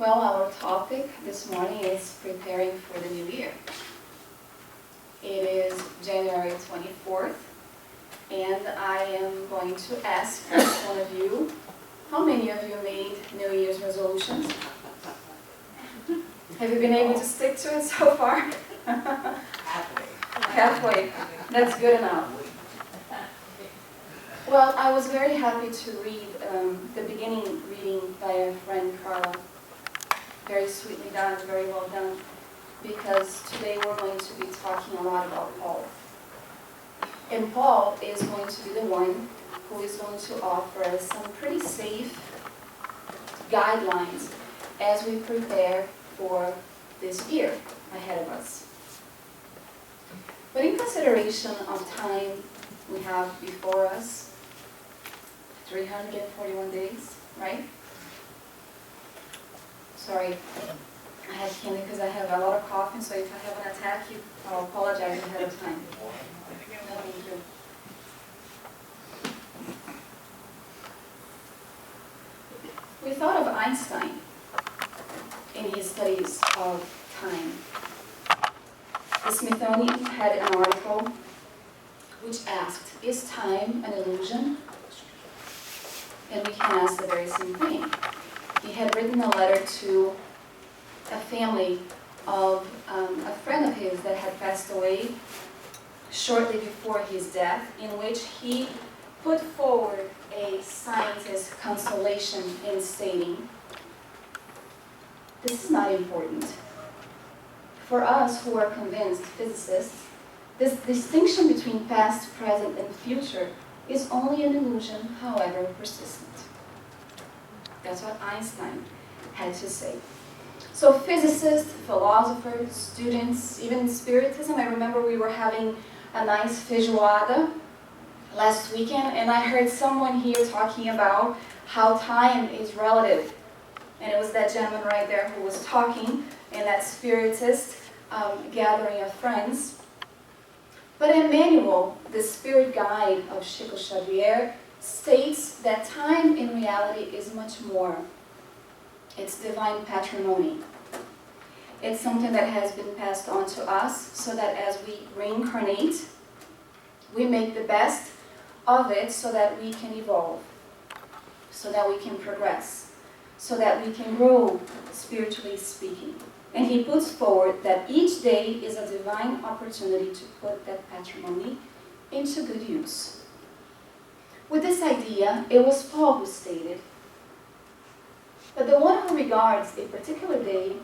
Well, our topic this morning is preparing for the new year. It is January 24th, and I am going to ask each one of you, how many of you made New Year's resolutions? Have you been able to stick to it so far? Halfway. That's good enough. Well, I was very happy to read the beginning reading by our friend Carla. Very sweetly done, very well done, because today we're going to be talking a lot about Paul. And Paul is going to be the one who is going to offer us some pretty safe guidelines as we prepare for this year ahead of us. But in consideration of time we have before us, 341 days, right? Sorry, I had candy because I have a lot of coughing, so if I have an attack, I'll apologize ahead of time. No, thank you. We thought of Einstein in his studies of time. The Smithsonian had an article which asked, is time an illusion? And we can ask the very same thing. He had written a letter to a family of a friend of his that had passed away shortly before his death, in which he put forward a scientist's consolation in stating, this is not important. For us who are convinced physicists, this distinction between past, present, and future is only an illusion, however persistent. That's what Einstein had to say. So physicists, philosophers, students, even Spiritism, I remember we were having a nice feijoada last weekend, and I heard someone here talking about how time is relative. And it was that gentleman right there who was talking in that Spiritist gathering of friends. But Emmanuel, the spirit guide of Chico Xavier, states that time in reality is much more. It's divine patrimony. It's something that has been passed on to us so that as we reincarnate, we make the best of it so that we can evolve, so that we can progress, so that we can grow spiritually speaking. And he puts forward that each day is a divine opportunity to put that patrimony into good use. With this idea, it was Paul who stated that the one who regards a particular day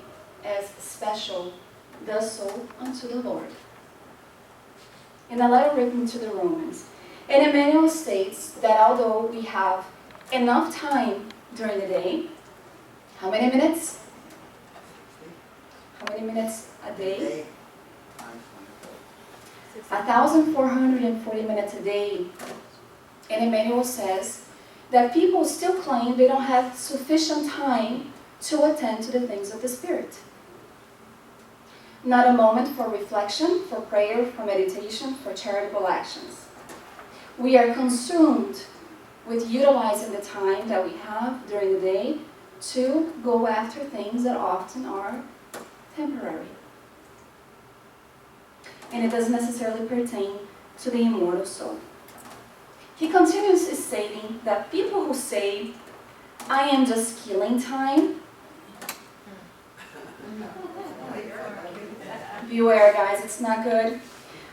as special does so unto the Lord. In a letter written to the Romans, and Emmanuel states that although we have enough time during the day, how many minutes? How many minutes a day? 1,440 minutes a day. And Emmanuel says that people still claim they don't have sufficient time to attend to the things of the Spirit. Not a moment for reflection, for prayer, for meditation, for charitable actions. We are consumed with utilizing the time that we have during the day to go after things that often are temporary. And it doesn't necessarily pertain to the immortal soul. He continues stating that people who say, I am just killing time, beware guys, it's not good,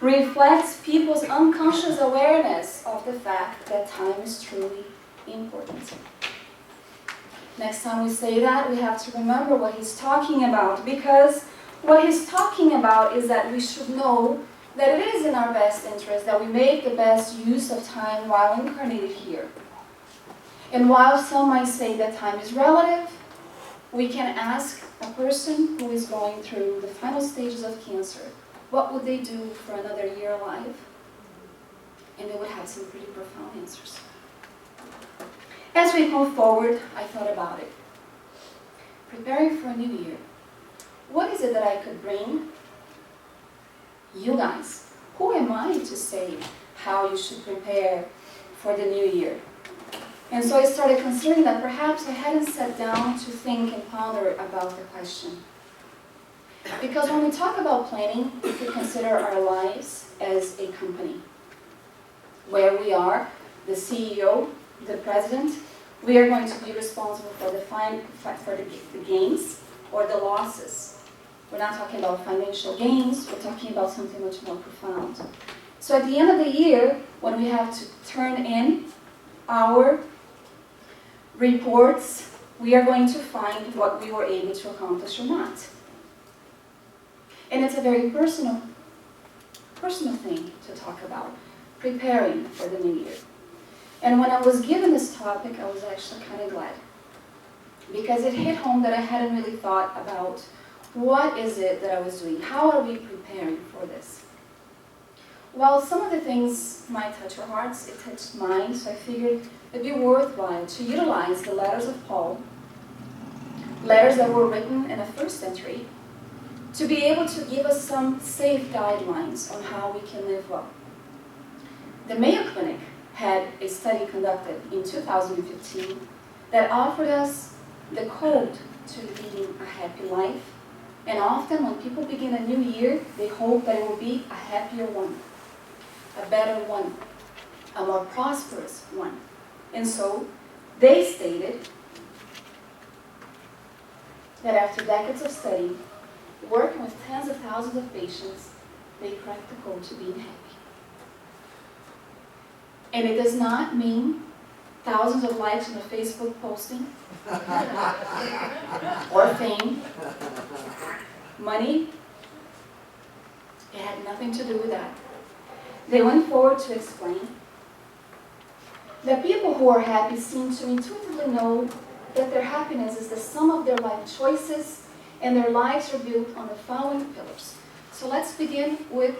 reflects people's unconscious awareness of the fact that time is truly important. Next time we say that, we have to remember what he's talking about, because what he's talking about is that we should know that it is in our best interest that we make the best use of time while incarnated here. And while some might say that time is relative, we can ask a person who is going through the final stages of cancer, what would they do for another year alive? And they would have some pretty profound answers. As we move forward, I thought about it. Preparing for a new year. What is it that I could bring you guys? Who am I to say how you should prepare for the new year? And so I started considering that perhaps I hadn't sat down to think and ponder about the question. Because when we talk about planning, we could consider our lives as a company, where we are the CEO, the president. We are going to be responsible for the gains or the losses. We're not talking about financial gains, we're talking about something much more profound. So at the end of the year, when we have to turn in our reports, we are going to find what we were able to accomplish or not. And it's a very personal thing to talk about, preparing for the new year. And when I was given this topic, I was actually kind of glad, because it hit home that I hadn't really thought about what is it that I was doing, how are we preparing for this? Well, some of the things might touch your hearts, it touched mine, so I figured it'd be worthwhile to utilize the letters of Paul, letters that were written in the first century, to be able to give us some safe guidelines on how we can live well. The Mayo Clinic had a study conducted in 2015 that offered us the code to leading a happy life. And often when people begin a new year, they hope that it will be a happier one, a better one, a more prosperous one. And so they stated that after decades of study, working with tens of thousands of patients, they cracked the code to being happy. And it does not mean thousands of likes on a Facebook posting, or fame, money. It had nothing to do with that. They went forward to explain that people who are happy seem to intuitively know that their happiness is the sum of their life choices, and their lives are built on the following pillars. So let's begin with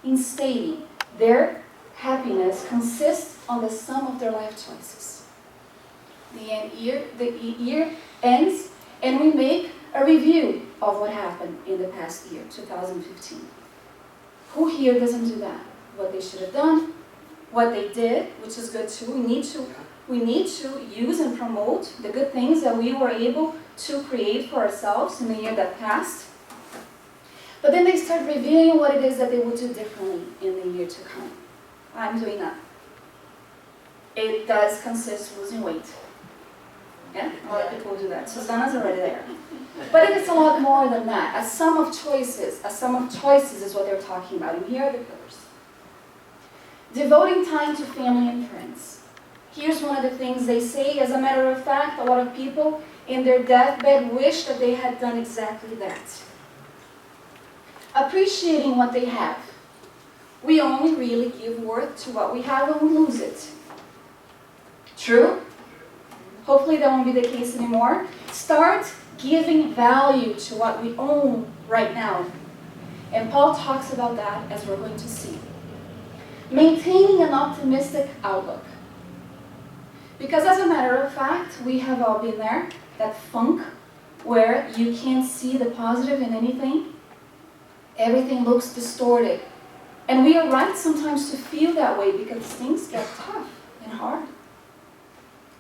instating their happiness consists on the sum of their life choices. The year ends, and we make a review of what happened in the past year, 2015. Who here doesn't do that? What they should have done, what they did, which is good too. We need to use and promote the good things that we were able to create for ourselves in the year that passed. But then they start reviewing what it is that they will do differently in the year to come. I'm doing that. It does consist of losing weight. Yeah? A lot of people do that. Susanna's already there. But it's a lot more than that. A sum of choices. A sum of choices is what they're talking about. And here are the pillars. Devoting time to family and friends. Here's one of the things they say. As a matter of fact, a lot of people in their deathbed wish that they had done exactly that. Appreciating what they have. We only really give worth to what we have when we lose it. True? Hopefully that won't be the case anymore. Start giving value to what we own right now. And Paul talks about that as we're going to see. Maintaining an optimistic outlook. Because as a matter of fact, we have all been there, that funk where you can't see the positive in anything. Everything looks distorted. And we are right sometimes to feel that way because things get tough and hard.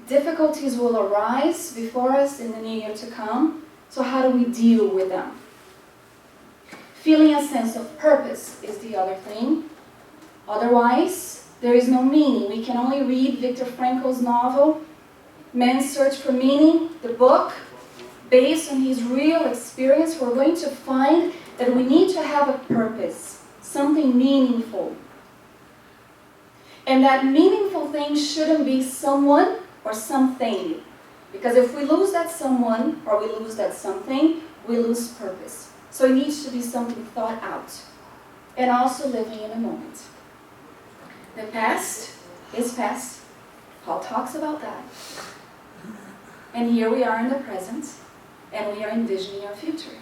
Difficulties will arise before us in the new year to come. So how do we deal with them? Feeling a sense of purpose is the other thing. Otherwise, there is no meaning. We can only read Viktor Frankl's novel, Man's Search for Meaning, the book. Based on his real experience, we're going to find that we need to have a purpose, something meaningful. And that meaningful thing shouldn't be someone or something. Because if we lose that someone or we lose that something, we lose purpose. So it needs to be something thought out. And also living in a moment. The past is past. Paul talks about that. And here we are in the present, and we are envisioning our future.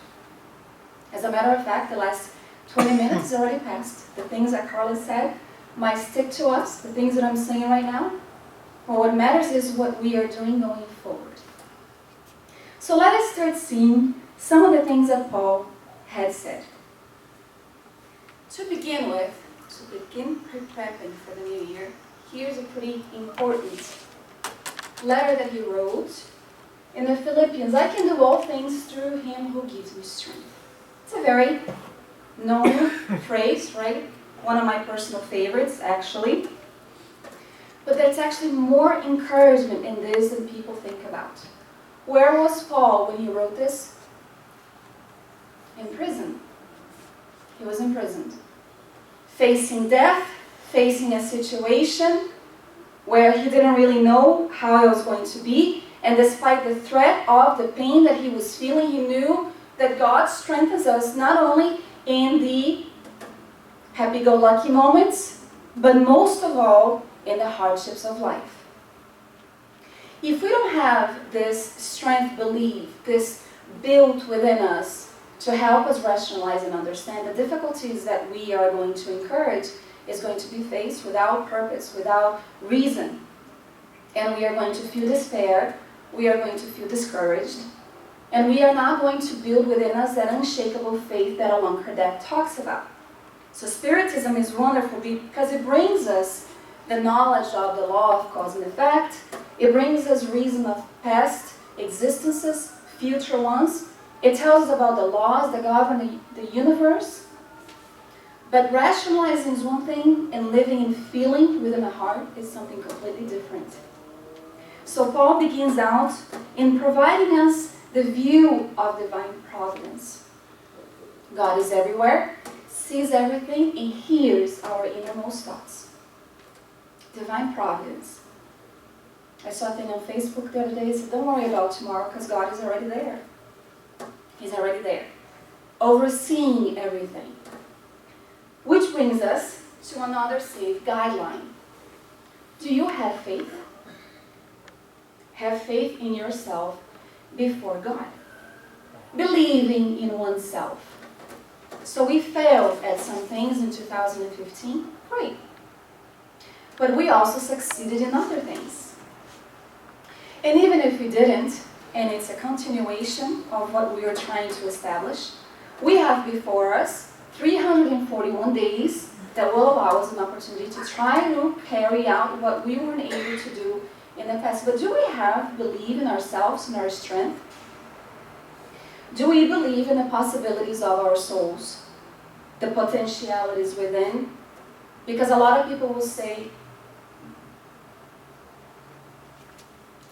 As a matter of fact, the last 20 minutes is already passed. The things that Carla said might stick to us, the things that I'm saying right now. But what matters is what we are doing going forward. So let us start seeing some of the things that Paul had said. To begin with, to begin prepping for the new year, here's a pretty important letter that he wrote in the Philippians. I can do all things through him who gives me strength. It's a very known phrase, right? One of my personal favorites, actually. But there's actually more encouragement in this than people think about. Where was Paul when he wrote this? In prison. He was imprisoned. Facing death, facing a situation where he didn't really know how it was going to be, and despite the threat of the pain that he was feeling, he knew that God strengthens us not only in the happy-go-lucky moments, but most of all in the hardships of life. If we don't have this strength belief, this built within us to help us rationalize and understand the difficulties that we are going to encourage, is going to be faced without purpose, without reason. And we are going to feel despair, we are going to feel discouraged, and we are not going to build within us that unshakable faith that Allan Kardec talks about. So Spiritism is wonderful because it brings us the knowledge of the law of cause and effect. It brings us reason of past existences, future ones. It tells us about the laws that govern the universe. But rationalizing is one thing, and living and feeling within the heart is something completely different. So Paul begins out in providing us the view of divine providence. God is everywhere, sees everything, and hears our innermost thoughts. Divine providence. I saw a thing on Facebook the other day. It said, don't worry about tomorrow because God is already there. He's already there, overseeing everything. Which brings us to another safe guideline. Do you have faith? Have faith in yourself before God. Believing in oneself. So we failed at some things in 2015. Great. But we also succeeded in other things. And even if we didn't, and it's a continuation of what we are trying to establish, we have before us 341 days that will allow us an opportunity to try to carry out what we weren't able to do in the past. But do we believe in ourselves and our strength? Do we believe in the possibilities of our souls? The potentialities within? Because a lot of people will say,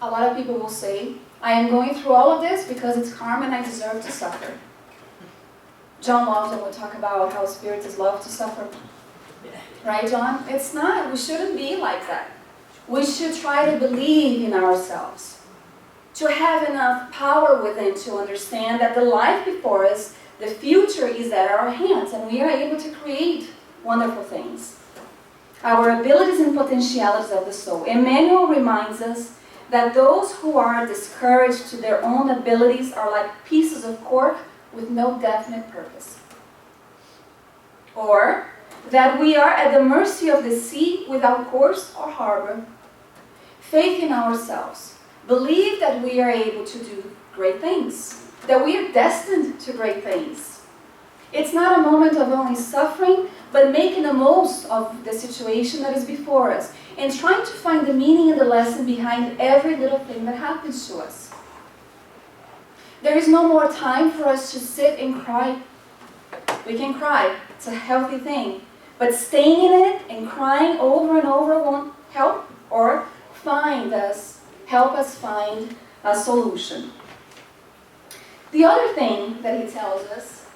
I am going through all of this because it's karma and I deserve to suffer. John Lawson will talk about how spirits love to suffer. Right, John? It's not. We shouldn't be like that. We should try to believe in ourselves. To have enough power within to understand that the life before us, the future is at our hands, and we are able to create wonderful things. Our abilities and potentialities of the soul. Emmanuel reminds us that those who are discouraged to their own abilities are like pieces of cork with no definite purpose. Or that we are at the mercy of the sea without course or harbor. Faith in ourselves. Believe that we are able to do great things. That we are destined to great things. It's not a moment of only suffering, but making the most of the situation that is before us. And trying to find the meaning and the lesson behind every little thing that happens to us. There is no more time for us to sit and cry. We can cry. It's a healthy thing. But staying in it and crying over and over won't help or help us find a solution. The other thing that he tells us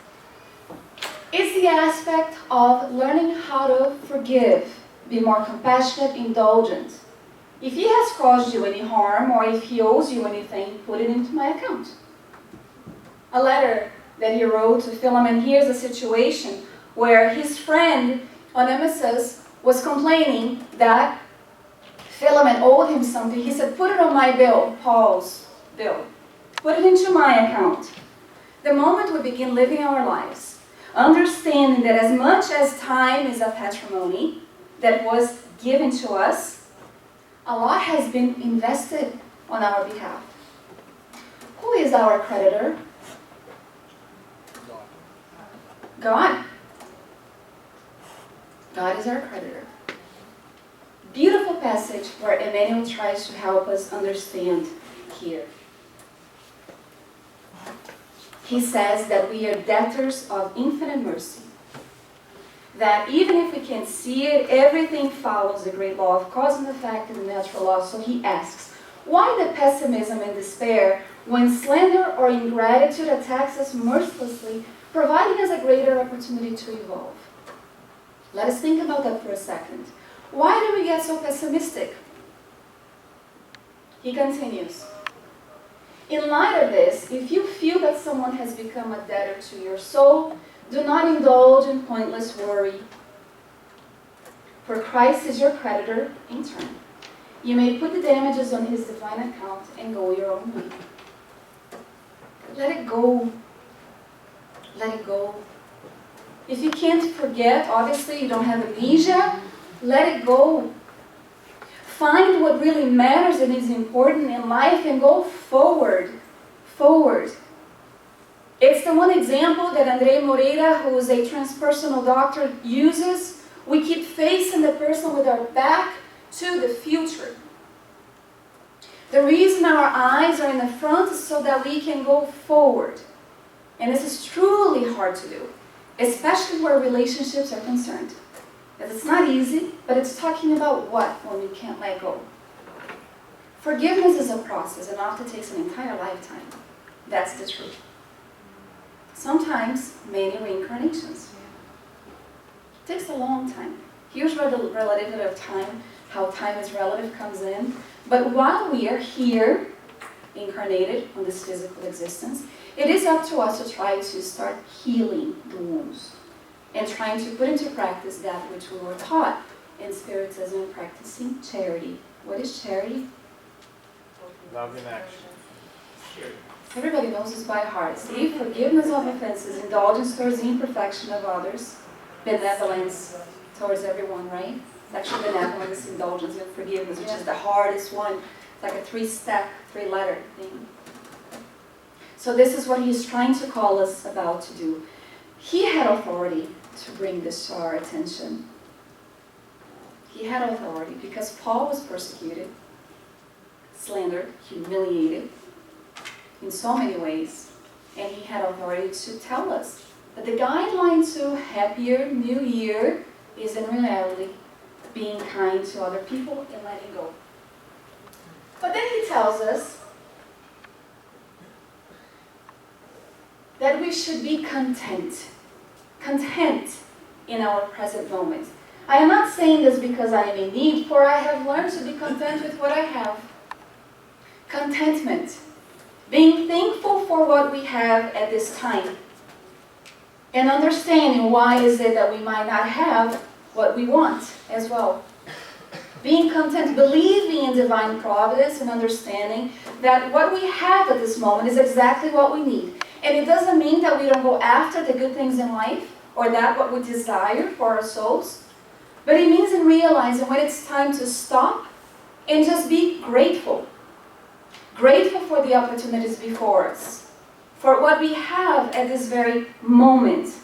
is the aspect of learning how to forgive. Be more compassionate, indulgent. If he has caused you any harm, or if he owes you anything, put it into my account. A letter that he wrote to Philemon. Here's a situation where his friend Onesimus was complaining that Philemon owed him something. He said, put it on my bill, Paul's bill. Put it into my account. The moment we begin living our lives, understanding that as much as time is a patrimony that was given to us, a lot has been invested on our behalf. Who is our creditor? God. God is our creditor. beautiful passage where Emmanuel tries to help us understand here. He says that we are debtors of infinite mercy. That even if we can't see it, everything follows the great law of cause and effect and the natural law. So he asks, why the pessimism and despair when slander or ingratitude attacks us mercilessly, providing us a greater opportunity to evolve? Let us think about that for a second. Why do we get so pessimistic? He continues, in light of this, if you feel that someone has become a debtor to your soul, do not indulge in pointless worry, for Christ is your creditor in turn. You may put the damages on his divine account and go your own way. Let it go. Let it go. If you can't forget, obviously you don't have amnesia, let it go. Find what really matters and is important in life and go forward. Forward. It's the one example that Andreia Moreira, who is a transpersonal doctor, uses. We keep facing the person with our back to the future. The reason our eyes are in the front is so that we can go forward. And this is truly hard to do, especially where relationships are concerned. Because it's not easy, but it's talking about what when we can't let go. Forgiveness is a process and often takes an entire lifetime. That's the truth. Sometimes many reincarnations. It takes a long time. Here's where the relativity of time, how time is relative, comes in. But while we are here, incarnated on this physical existence, it is up to us to try to start healing the wounds and trying to put into practice that which we were taught in Spiritism, practicing charity. What is charity? Love in action. Everybody knows this by heart. See, forgiveness of offenses, indulgence towards the imperfection of others, benevolence towards everyone, right? It's actually benevolence, indulgence, and forgiveness, which is the hardest one. It's like a three-step, three-letter thing. So this is what he's trying to call us about to do. He had authority to bring this to our attention. He had authority because Paul was persecuted, slandered, humiliated in so many ways. And he had authority to tell us that the guideline to happier new year is in reality being kind to other people and letting go. But then he tells us that we should be content. Content in our present moment. I am not saying this because I am in need, for I have learned to be content with what I have. Contentment. Being thankful for what we have at this time. And understanding why is it that we might not have what we want as well. Being content, believing in divine providence and understanding that what we have at this moment is exactly what we need. And it doesn't mean that we don't go after the good things in life or that what we desire for our souls. But it means in realizing when it's time to stop and just be grateful. Grateful for the opportunities before us. For what we have at this very moment.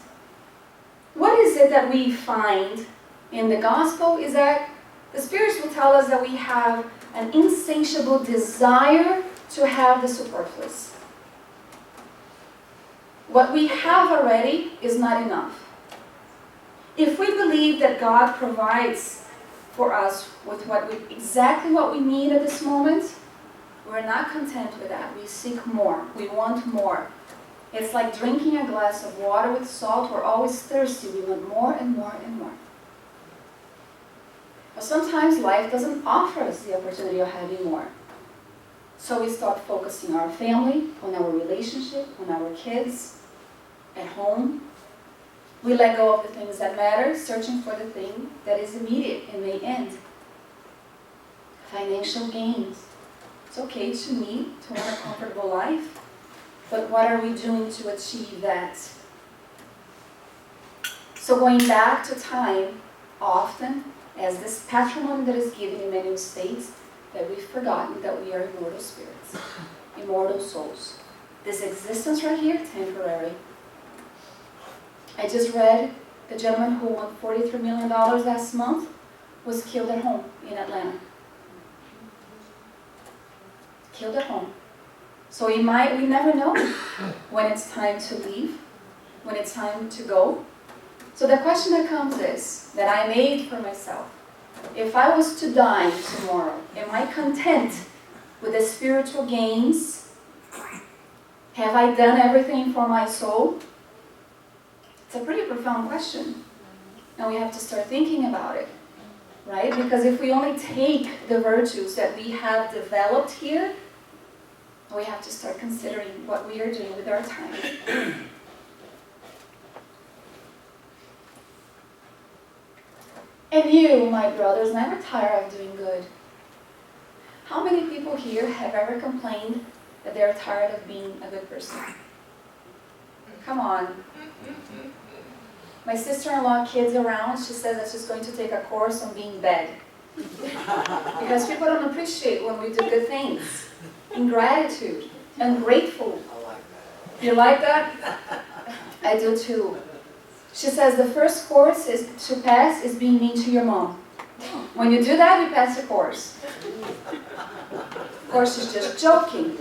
What is it that we find in the gospel is that the spirits will tell us that we have an insatiable desire to have the superfluous. What we have already is not enough. If we believe that God provides for us with exactly what we need at this moment, we're not content with that. We seek more. We want more. It's like drinking a glass of water with salt. We're always thirsty. We want more and more and more. But sometimes life doesn't offer us the opportunity of having more. So we start focusing on our family, on our relationship, on our kids, at home. We let go of the things that matter, searching for the thing that is immediate and may end. Financial gains. It's okay to need, to want a comfortable life, but what are we doing to achieve that? So going back to time, often, as this patrimony that is given in many states, that we've forgotten that we are immortal spirits, immortal souls. This existence right here, temporary. I just read the gentleman who won $43 million last month was killed at home in Atlanta. Killed at home. So we never know when it's time to leave, when it's time to go. So the question that comes is, that I made for myself, if I was to die tomorrow, am I content with the spiritual gains? Have I done everything for my soul? It's a pretty profound question. And we have to start thinking about it, right? Because if we only take the virtues that we have developed here, we have to start considering what we are doing with our time. And you, my brothers, never tire of doing good. How many people here have ever complained that they're tired of being a good person? Come on. My sister-in-law, kids around, she says that she's going to take a course on being bad. Because people don't appreciate when we do good things. Ingratitude, ungrateful. I like that. You like that? I do too. She says the first course is to pass is being mean to your mom. When you do that, you pass the course. Of course, she's just joking.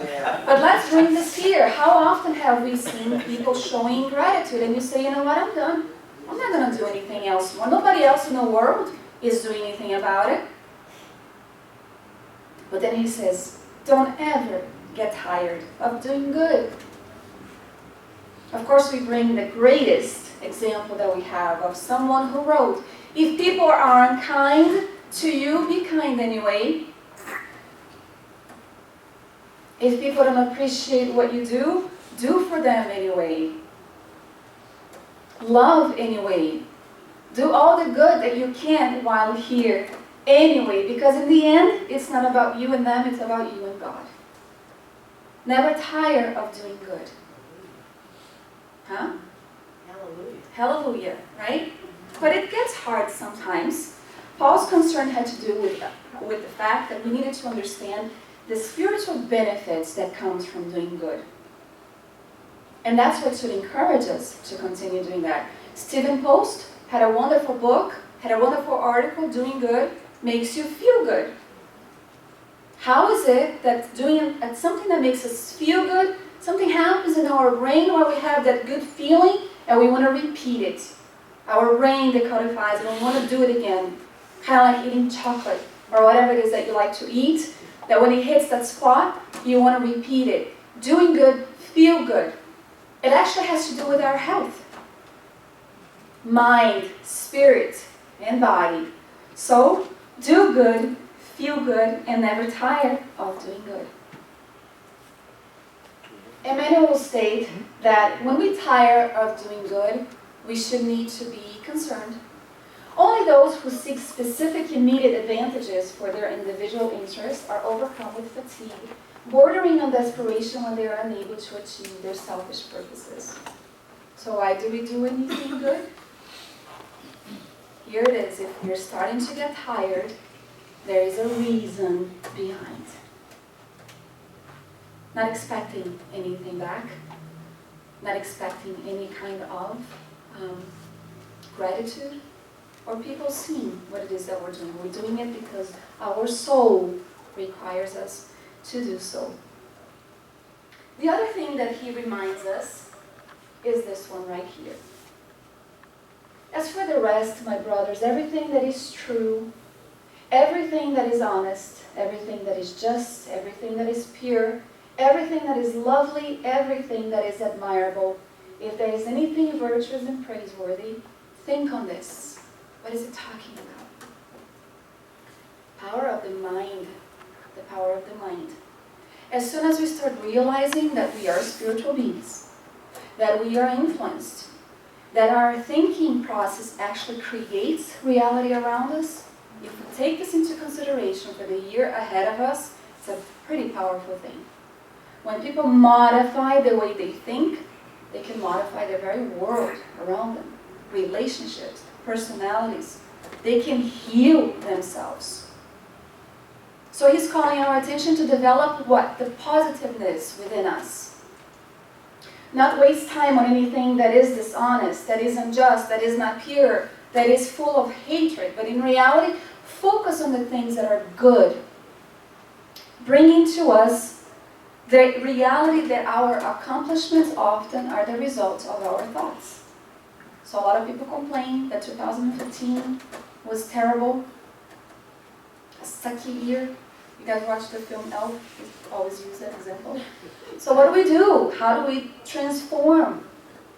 But let's bring this here. How often have we seen people showing gratitude and you say, you know what, I'm done. I'm not going to do anything else. Well, nobody else in the world is doing anything about it. But then he says, don't ever get tired of doing good. Of course, we bring the greatest example that we have of someone who wrote, if people are unkind to you, be kind anyway. If people don't appreciate what you do for them anyway. Love anyway. Do all the good that you can while here anyway, because in the end, it's not about you and them, it's about you and God. Never tire of doing good. Huh? Hallelujah. Hallelujah, right? But it gets hard sometimes. Paul's concern had to do with the fact that we needed to understand the spiritual benefits that comes from doing good. And that's what should encourage us to continue doing that. Stephen Post had a wonderful book, had a wonderful article, Doing Good Makes You Feel Good. How is it that doing something that makes us feel good, something happens in our brain where we have that good feeling and we want to repeat it. Our brain decodifies and we want to do it again. Kind of like eating chocolate or whatever it is that you like to eat, that when it hits that spot, you want to repeat it. Doing good, feel good. It actually has to do with our health. Mind, spirit, and body. So, do good, feel good, and never tire of doing good. Emmanuel will state that when we tire of doing good, we should need to be concerned. Only those who seek specific immediate advantages for their individual interests are overcome with fatigue, bordering on desperation when they are unable to achieve their selfish purposes. So why do we do anything good? Here it is. If you're starting to get tired, there is a reason behind. Not expecting anything back, not expecting any kind of gratitude, or people seeing what it is that we're doing. We're doing it because our soul requires us to do so. The other thing that he reminds us is this one right here. As for the rest, my brothers, everything that is true, everything that is honest, everything that is just, everything that is pure, everything that is lovely, everything that is admirable, if there is anything virtuous and praiseworthy, think on this. What is it talking about? Power of the mind. The power of the mind. As soon as we start realizing that we are spiritual beings, that we are influenced, that our thinking process actually creates reality around us, if we take this into consideration for the year ahead of us, it's a pretty powerful thing. When people modify the way they think, they can modify their very world around them. Relationships, personalities. They can heal themselves. So he's calling our attention to develop what? The positiveness within us. Not waste time on anything that is dishonest, that is unjust, that is not pure, that is full of hatred, but in reality, focus on the things that are good, bringing to us the reality that our accomplishments often are the result of our thoughts. So a lot of people complain that 2015 was terrible, a sucky year. You guys watch the film Elf? We always use that example. So what do? How do we transform?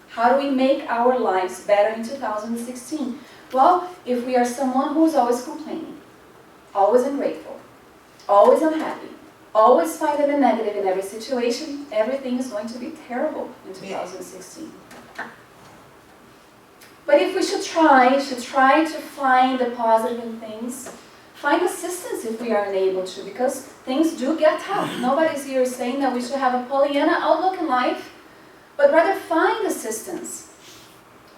How do we make our lives better in 2016? Well, if we are someone who's always complaining, always ungrateful, always unhappy, always finding the negative in every situation, everything is going to be terrible in 2016. But if we should try to find the positive in things, find assistance if we are unable to, because things do get tough. Nobody's here saying that we should have a Pollyanna outlook in life, but rather find assistance.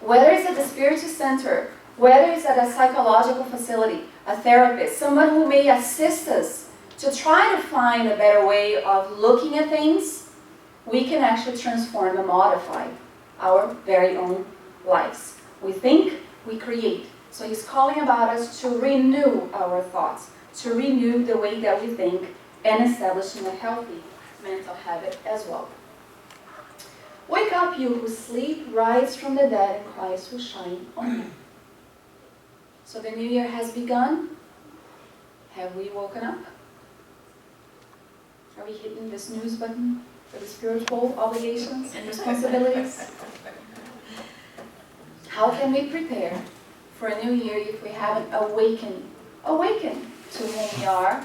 Whether it's at the Spiritual Center, whether it's at a psychological facility, a therapist, someone who may assist us to try to find a better way of looking at things, we can actually transform and modify our very own lives. We think, we create. So he's calling about us to renew our thoughts, to renew the way that we think, and establishing a healthy mental habit as well. Wake up, you who sleep, rise from the dead, and Christ will shine on you. So the new year has begun. Have we woken up? Are we hitting the snooze button for the spiritual obligations and responsibilities? How can we prepare for a new year if we haven't awakened to who we are,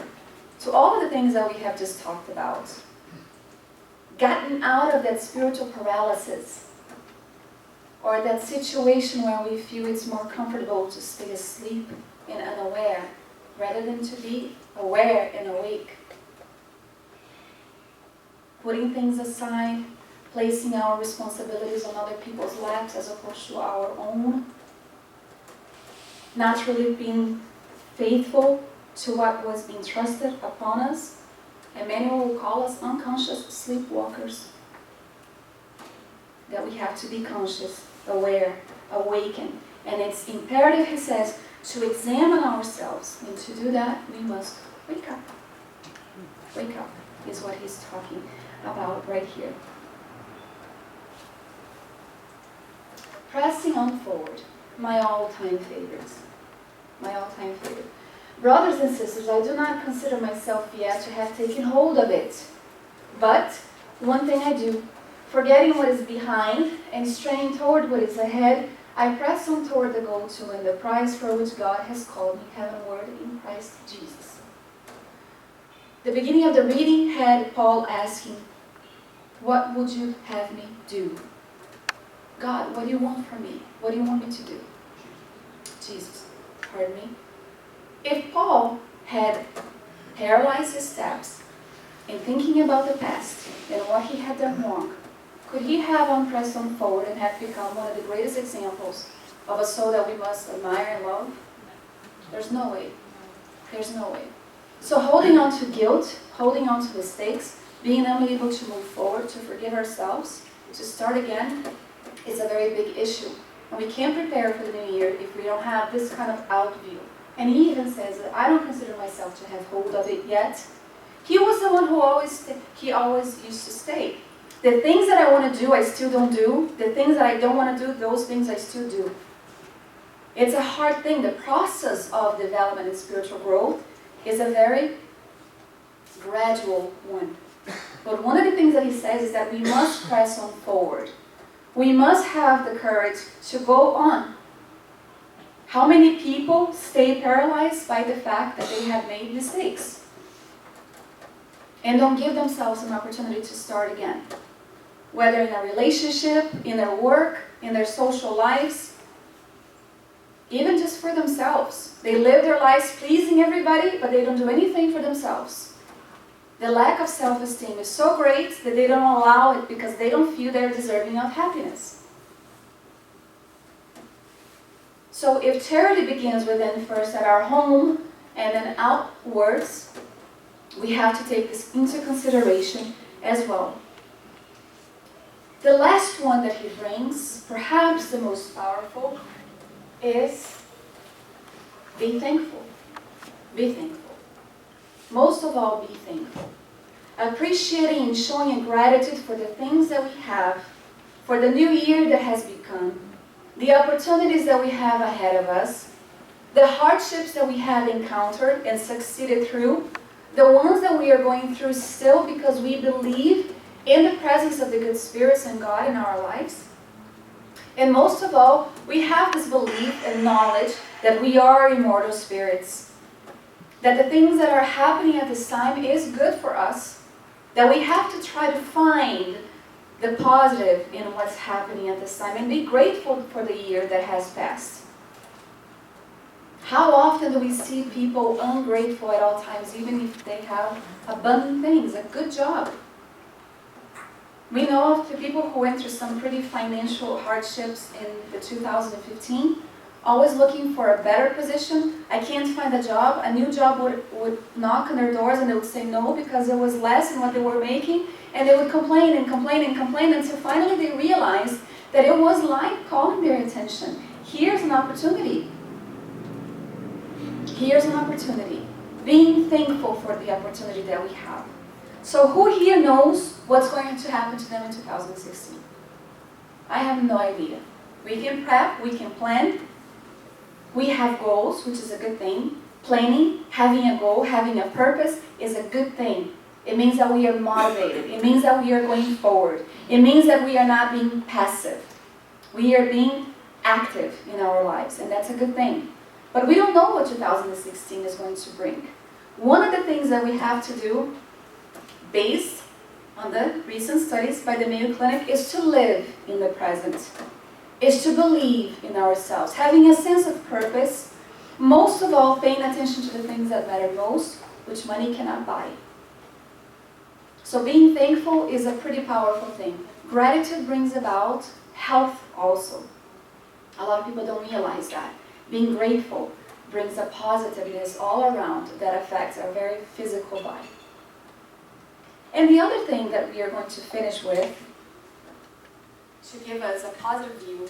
to all of the things that we have just talked about? Gotten out of that spiritual paralysis, or that situation where we feel it's more comfortable to stay asleep and unaware, rather than to be aware and awake. Putting things aside, placing our responsibilities on other people's laps as opposed to our own. Naturally being faithful to what was entrusted upon us. And many will call us unconscious sleepwalkers. That we have to be conscious, aware, awaken. And it's imperative, he says, to examine ourselves. And to do that, we must wake up. Wake up is what he's talking about right here. Pressing on forward, my all-time favorites. My all-time favorite. Brothers and sisters, I do not consider myself yet to have taken hold of it. But one thing I do, forgetting what is behind and straining toward what is ahead, I press on toward the goal to win the prize for which God has called me heavenward in Christ Jesus. The beginning of the reading had Paul asking, what would you have me do? God, what do you want from me? What do you want me to do? Jesus, pardon me. If Paul had paralyzed his steps in thinking about the past and what he had done wrong, could he have pressed on forward and have become one of the greatest examples of a soul that we must admire and love? There's no way. There's no way. So holding on to guilt, holding on to mistakes, being unable to move forward, to forgive ourselves, to start again, is a very big issue. And we can't prepare for the new year if we don't have this kind of out view. And he even says that I don't consider myself to have hold of it yet. He was the one who always used to state, the things that I want to do, I still don't do. The things that I don't want to do, those things I still do. It's a hard thing. The process of development and spiritual growth is a very gradual one. But one of the things that he says is that we must press on forward. We must have the courage to go on. How many people stay paralyzed by the fact that they have made mistakes and don't give themselves an opportunity to start again? Whether in a relationship, in their work, in their social lives, even just for themselves. They live their lives pleasing everybody, but they don't do anything for themselves. The lack of self-esteem is so great that they don't allow it because they don't feel they're deserving of happiness. So if charity begins within first at our home and then outwards, we have to take this into consideration as well. The last one that he brings, perhaps the most powerful, is be thankful. Be thankful. Most of all, be thankful. Appreciating and showing a gratitude for the things that we have, for the new year that has begun, the opportunities that we have ahead of us, the hardships that we have encountered and succeeded through, the ones that we are going through still because we believe in the presence of the good spirits and God in our lives. And most of all, we have this belief and knowledge that we are immortal spirits, that the things that are happening at this time is good for us, that we have to try to find the positive in what's happening at this time and be grateful for the year that has passed. How often do we see people ungrateful at all times, even if they have abundant things, a good job? We know of the people who went through some pretty financial hardships in the 2015, always looking for a better position. I can't find a job. A new job would knock on their doors and they would say no because it was less than what they were making. And they would complain and complain and complain until finally they realized that it was life calling their attention. Here's an opportunity. Here's an opportunity. Being thankful for the opportunity that we have. So who here knows what's going to happen to them in 2016? I have no idea. We can prep, we can plan. We have goals, which is a good thing. Planning, having a goal, having a purpose is a good thing. It means that we are motivated. It means that we are going forward. It means that we are not being passive. We are being active in our lives, and that's a good thing. But we don't know what 2016 is going to bring. One of the things that we have to do, based on the recent studies by the Mayo Clinic, is to live in the present, is to believe in ourselves, having a sense of purpose, most of all paying attention to the things that matter most, which money cannot buy. So being thankful is a pretty powerful thing. Gratitude brings about health also. A lot of people don't realize that. Being grateful brings a positiveness all around that affects our very physical body. And the other thing that we are going to finish with, to give us a positive view.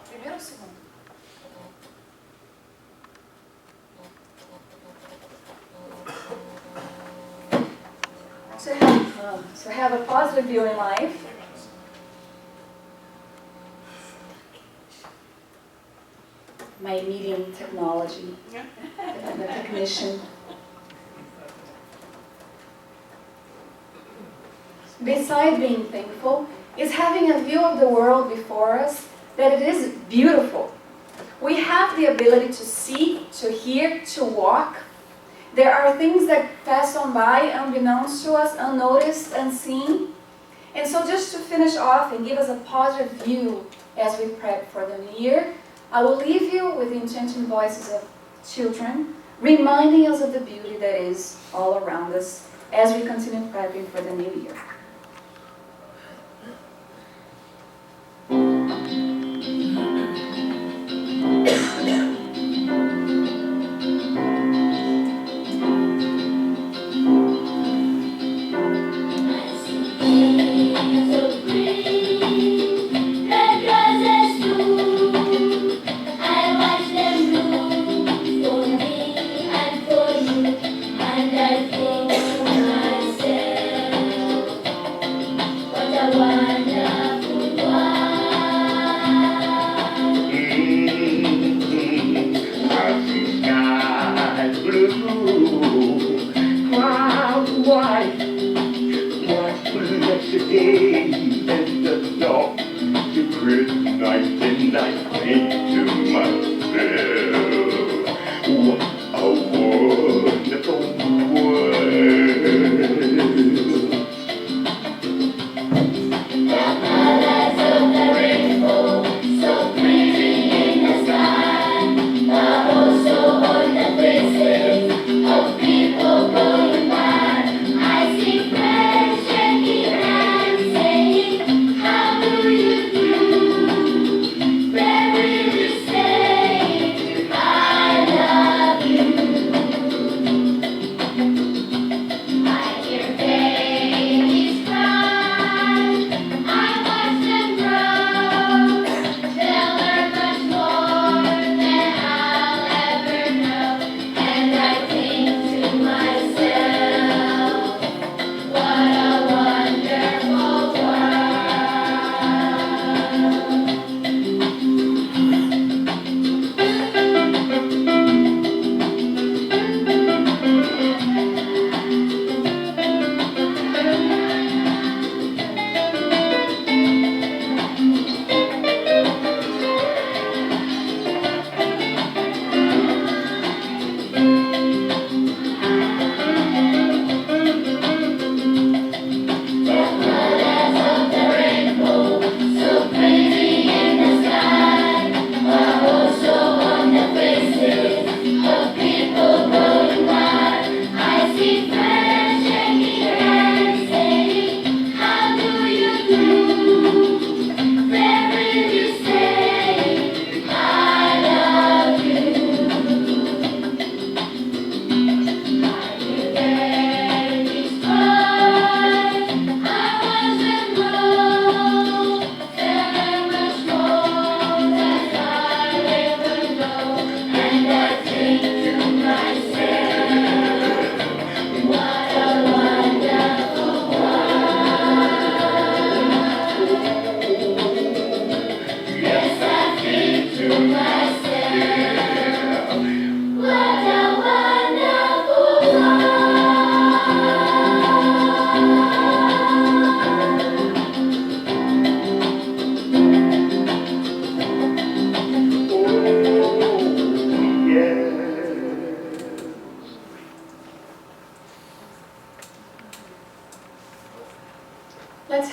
Primeiro ou segundo? To have a positive view in life. My medium technology, the technician. Besides being thankful, is having a view of the world before us that it is beautiful. We have the ability to see, to hear, to walk. There are things that pass on by unbeknownst to us, unnoticed, unseen. And so just to finish off and give us a positive view as we prep for the new year, I will leave you with the enchanting voices of children, reminding us of the beauty that is all around us as we continue prepping for the new year.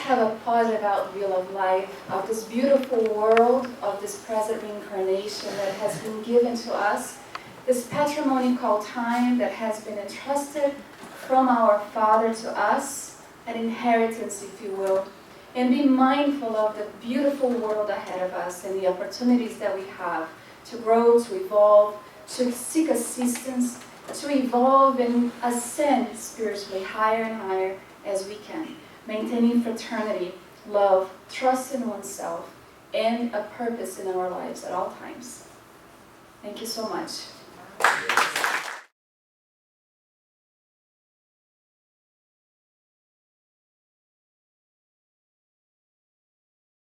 have a positive outlook of life, of this beautiful world, of this present reincarnation that has been given to us, this patrimony called time that has been entrusted from our Father to us, an inheritance, if you will, and be mindful of the beautiful world ahead of us and the opportunities that we have to grow, to evolve, to seek assistance, to evolve and ascend spiritually higher and higher as we can, maintaining fraternity, love, trust in oneself, and a purpose in our lives at all times. Thank you so much.